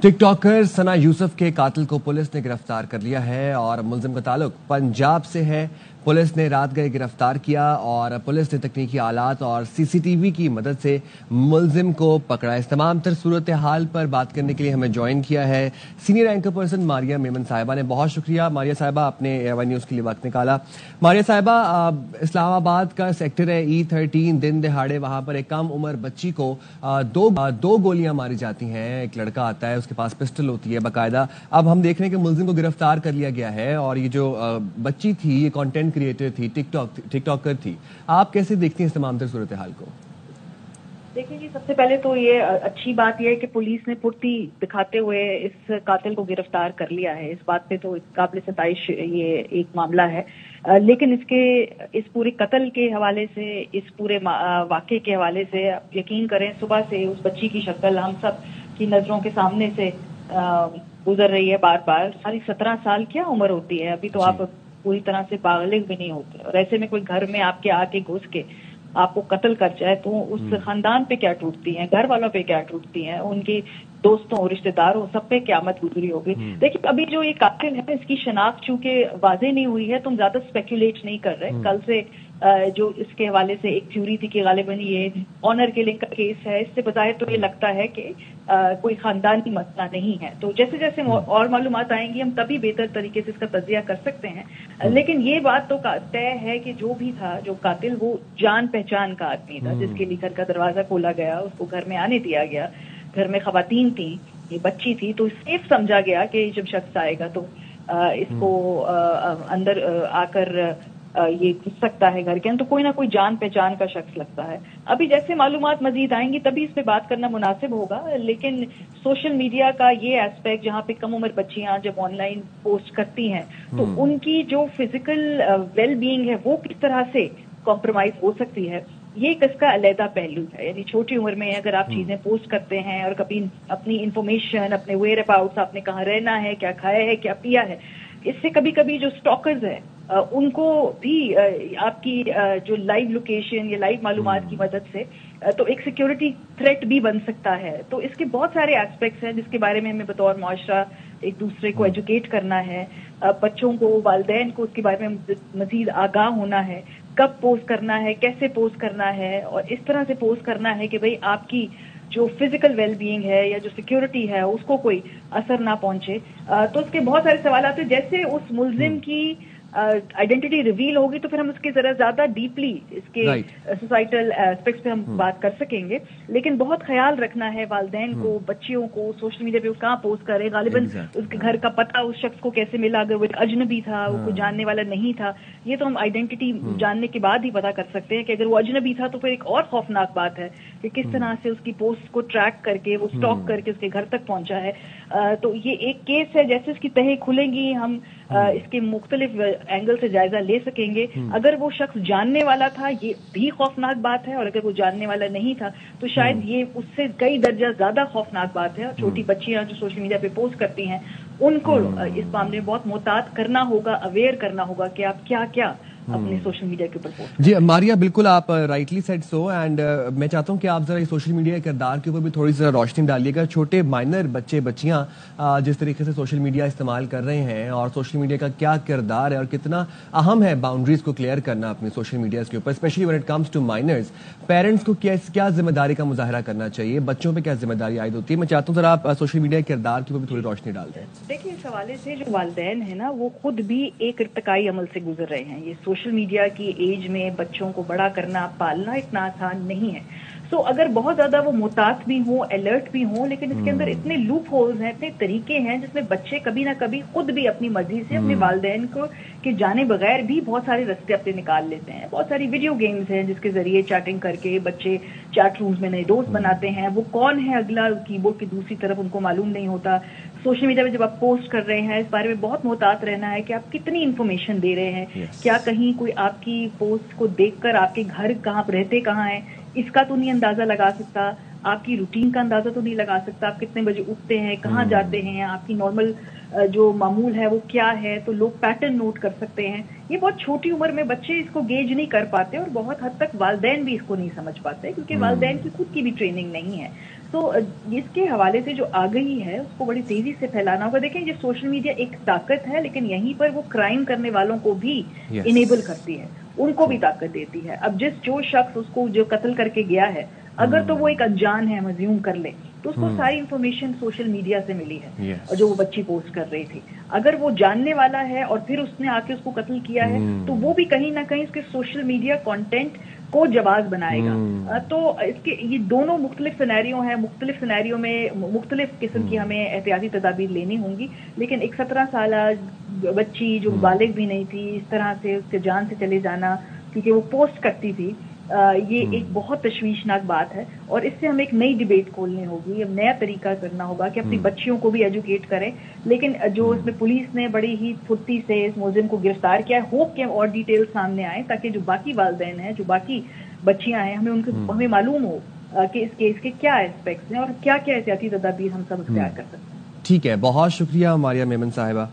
टिक talker सना यूसुफ के कातिल को पुलिस ने गिरफ्तार कर लिया है और मुलजिम का ताल्लुक पंजाब से है। पुलिस ने रात गए गिरफ्तार किया और पुलिस ने तकनीकी आलात और सीसीटीवी की मदद से मुलजिम को पकड़ा। इस तमाम तर सूरत हाल पर बात करने के लिए हमें ज्वाइन किया है senior anchor person Maria Memon साहिबा ने। बहुत शुक्रिया मारिया साहिबा, आपने AY न्यूज़ के लिए वक्त निकाला। मारिया साहिबा, इस्लामाबाद का सेक्टर है E13, दिन दिहाड़े वहां पर एक कम उम्र बच्ची को दो गोलियां मारी जाती हैं। एक लड़का आता है, उसके पास पिस्टल होती है बाकायदा। अब हम देख रहे हैं कि मुलजिम को गिरफ्तार कर लिया गया है और ये जो बच्ची थी ये कंटेंट क्रिएटर थी, टिकटॉकर थी। आप कैसे देखती हैं इस तमाम तर सूरत हाल को? देखिए जी, सबसे पहले तो ये अच्छी बात यह है कि पुलिस ने फुर्ती दिखाते हुए इस कातिल को गिरफ्तार कर लिया है। इस बात पे तो काबिल सताइश ये एक मामला है। लेकिन इस पूरे कत्ल के हवाले से, इस पूरे वाक़े के हवाले से आप यकीन करें, सुबह से उस बच्ची की शक्ल हम सब की नजरों के सामने से गुजर रही है बार बार। सारी 17 साल क्या उम्र होती है, अभी तो आप पूरी तरह से बालिग भी नहीं होते। और ऐसे में कोई घर में आपके आके घुस के आपको कत्ल कर जाए तो उस खानदान पे क्या टूटती हैं, घर वालों पे क्या टूटती हैं, उनके दोस्तों रिश्तेदारों सब पे क़यामत गुजरी होगी। देखिए, अभी जो ये कातिल है इसकी शनाख्त चूंकि वाज़ेह नहीं हुई है तो हम ज्यादा स्पेकुलेट नहीं कर रहे। कल से जो इसके हवाले से एक थ्योरी थी कि गालिबन ये ऑनर किलिंग का केस है, इससे बजाय तो ये लगता है कि कोई खानदानी मसला नहीं है। तो जैसे जैसे और मालूमात आएंगी हम तभी बेहतर तरीके से इसका तज्जिया कर सकते हैं। लेकिन ये बात तो तय है कि जो भी था, जो कातिल, वो जान पहचान का आदमी था जिसके लिए घर का दरवाजा खोला गया, उसको घर में आने दिया गया। घर में खवातीन थी, ये बच्ची थी, तो सेफ समझा गया कि जब शख्स आएगा तो इसको अंदर आकर ये घुस सकता है घर के अंदर, तो कोई ना कोई जान पहचान का शख्स लगता है। अभी जैसे मालूमात मजीद आएंगी तभी इस पे बात करना मुनासिब होगा। लेकिन सोशल मीडिया का ये एस्पेक्ट, जहाँ पे कम उम्र बच्चियां जब ऑनलाइन पोस्ट करती हैं तो उनकी जो फिजिकल वेल बीइंग है वो किस तरह से कॉम्प्रोमाइज हो सकती है, ये इसका अलहदा पहलू है। यानी छोटी उम्र में अगर आप चीजें पोस्ट करते हैं और कभी अपनी इंफॉर्मेशन, अपने वेयर अबाउट्स, आपने कहाँ रहना है, क्या खाया है, क्या पिया है, इससे कभी कभी जो स्टॉकर्स हैं उनको भी आपकी जो लाइव लोकेशन या लाइव मालूमात की मदद से तो एक सिक्योरिटी थ्रेट भी बन सकता है। तो इसके बहुत सारे एस्पेक्ट्स हैं जिसके बारे में हमें बतौर मुआशरा एक दूसरे को एजुकेट करना है। बच्चों को, वालिदैन को उसके बारे में मजीद आगाह होना है, कब पोस्ट करना है, कैसे पोस्ट करना है, और इस तरह से पोस्ट करना है कि भाई आपकी जो फिजिकल वेल बीइंग है या जो सिक्योरिटी है उसको कोई असर ना पहुंचे। तो इसके बहुत सारे सवाल आते हैं। जैसे उस मुलजिम की आइडेंटिटी रिवील होगी तो फिर हम उसके जरा ज्यादा डीपली इसके सोसाइटल एस्पेक्ट्स पे हम बात कर सकेंगे। लेकिन बहुत ख्याल रखना है वालिदैन को, बच्चियों को, सोशल मीडिया पे वो कहाँ पोस्ट करे, गालिबन उसके घर का पता उस शख्स को कैसे मिला, अगर वो एक अजनबी था, वो कोई जानने वाला नहीं था, ये तो हम आइडेंटिटी जानने के बाद ही पता कर सकते हैं कि अगर वो अजनबी था तो फिर एक और खौफनाक बात है कि किस तरह से उसकी पोस्ट को ट्रैक करके, वो स्टॉक करके उसके घर तक पहुंचा है। तो ये एक केस है, जैसे इसकी तहें खुलेंगी हम इसके मुख्तलिफ एंगल से जायजा ले सकेंगे। अगर वो शख्स जानने वाला था ये भी खौफनाक बात है, और अगर वो जानने वाला नहीं था तो शायद ये उससे कई दर्जा ज्यादा खौफनाक बात है। और छोटी बच्चियां जो सोशल मीडिया पे पोस्ट करती हैं उनको इस मामले में बहुत मोहतात करना होगा, अवेयर करना होगा कि आप क्या क्या अपने सोशल मीडिया के ऊपर पोस्ट। जी मारिया, बिल्कुल आप राइटली सेड सो। एंड मैं चाहता हूं कि आप जरा सोशल मीडिया के किरदार के ऊपर भी थोड़ी सी रोशनी डालिएगा। छोटे माइनर बच्चे बच्चियां जिस तरीके से सोशल मीडिया इस्तेमाल कर रहे हैं, और सोशल मीडिया का क्या किरदार है और कितना अहम है बाउंड्रीज को क्लियर करना अपनी सोशल मीडिया के ऊपर, specially when it comes to miners. Parents को क्या जिम्मेदारी का मुजाहरा करना चाहिए, बच्चों पर क्या जिम्मेदारी आयद होती है? मैं चाहता हूँ जरा आप सोशल मीडिया के किरदार के ऊपर भी थोड़ी रोशनी डाल दें। देखिए, इस हवाले से जो वालिदैन है ना, वो खुद भी एक इर्तिकाई अमल से गुजर रहे हैं। ये सोशल मीडिया की एज में बच्चों को बड़ा करना, पालना इतना आसान नहीं है। सो अगर बहुत ज्यादा वो मुहतात भी हों, अलर्ट भी हों, लेकिन इसके अंदर इतने लूप होल्स हैं, इतने तरीके हैं जिसमें बच्चे कभी ना कभी खुद भी अपनी मर्जी से अपने वालिदैन को के जाने बगैर भी बहुत सारे रास्ते अपने निकाल लेते हैं। बहुत सारी वीडियो गेम्स हैं जिसके जरिए चैटिंग करके बच्चे चैट रूम्स में नए दोस्त बनाते हैं। वो कौन है अगला कीबोर्ड की दूसरी तरफ उनको मालूम नहीं होता। सोशल मीडिया पे जब आप पोस्ट कर रहे हैं इस बारे में बहुत मुहतात रहना है कि आप कितनी इन्फॉर्मेशन दे रहे हैं। क्या कहीं कोई आपकी पोस्ट को देखकर आपके घर कहाँ रहते कहाँ है इसका तो नहीं अंदाजा लगा सकता, आपकी रूटीन का अंदाजा तो नहीं लगा सकता, आप कितने बजे उठते हैं, कहाँ जाते हैं, आपकी नॉर्मल जो मामूल है वो क्या है, तो लोग पैटर्न नोट कर सकते हैं। ये बहुत छोटी उम्र में बच्चे इसको गेज नहीं कर पाते और बहुत हद तक वालिदैन भी इसको नहीं समझ पाते क्योंकि वालिदैन की खुद की भी ट्रेनिंग नहीं है। तो इसके हवाले से जो आगही है उसको बड़ी तेजी से फैलाना होगा। देखें, ये सोशल मीडिया एक ताकत है, लेकिन यहीं पर वो क्राइम करने वालों को भी इनेबल करती है, उनको भी ताकत देती है। अब जो शख्स उसको जो कत्ल करके गया है, अगर तो वो एक अनजान है, मज्यूम कर ले, तो उसको सारी इंफॉर्मेशन सोशल मीडिया से मिली है जो वो बच्ची पोस्ट कर रही थी। अगर वो जानने वाला है और फिर उसने आके उसको कत्ल किया है, तो वो भी कहीं ना कहीं उसके सोशल मीडिया कंटेंट को जवाब बनाएगा। तो इसके ये दोनों मुख्तलिफ सिनेरियो हैं, मुख्तलिफ सिनेरियो में मुख्तलिफ किस्म की हमें एहतियाती तदाबीर लेनी होंगी। लेकिन एक 17 साल बच्ची जो बालिग भी नहीं थी, इस तरह से उसके जान से चले जाना क्योंकि वो पोस्ट करती थी, ये एक बहुत तशवीशनाक बात है और इससे हमें एक नई डिबेट खोलनी होगी, एक नया तरीका करना होगा कि अपनी बच्चियों को भी एजुकेट करें। लेकिन जो इसमें पुलिस ने बड़ी ही फुर्ती से इस मुलजिम को गिरफ्तार किया है, होप के और डिटेल सामने आए ताकि जो बाकी वालिदैन हैं, जो बाकी बच्चियां हैं, हमें मालूम हो कि इस केस के क्या एस्पेक्ट्स हैं और क्या क्या एहतियाती तदाबीर हम सब इख्तियार कर सकते हैं। ठीक है, बहुत शुक्रिया मारिया मेमन साहिबा।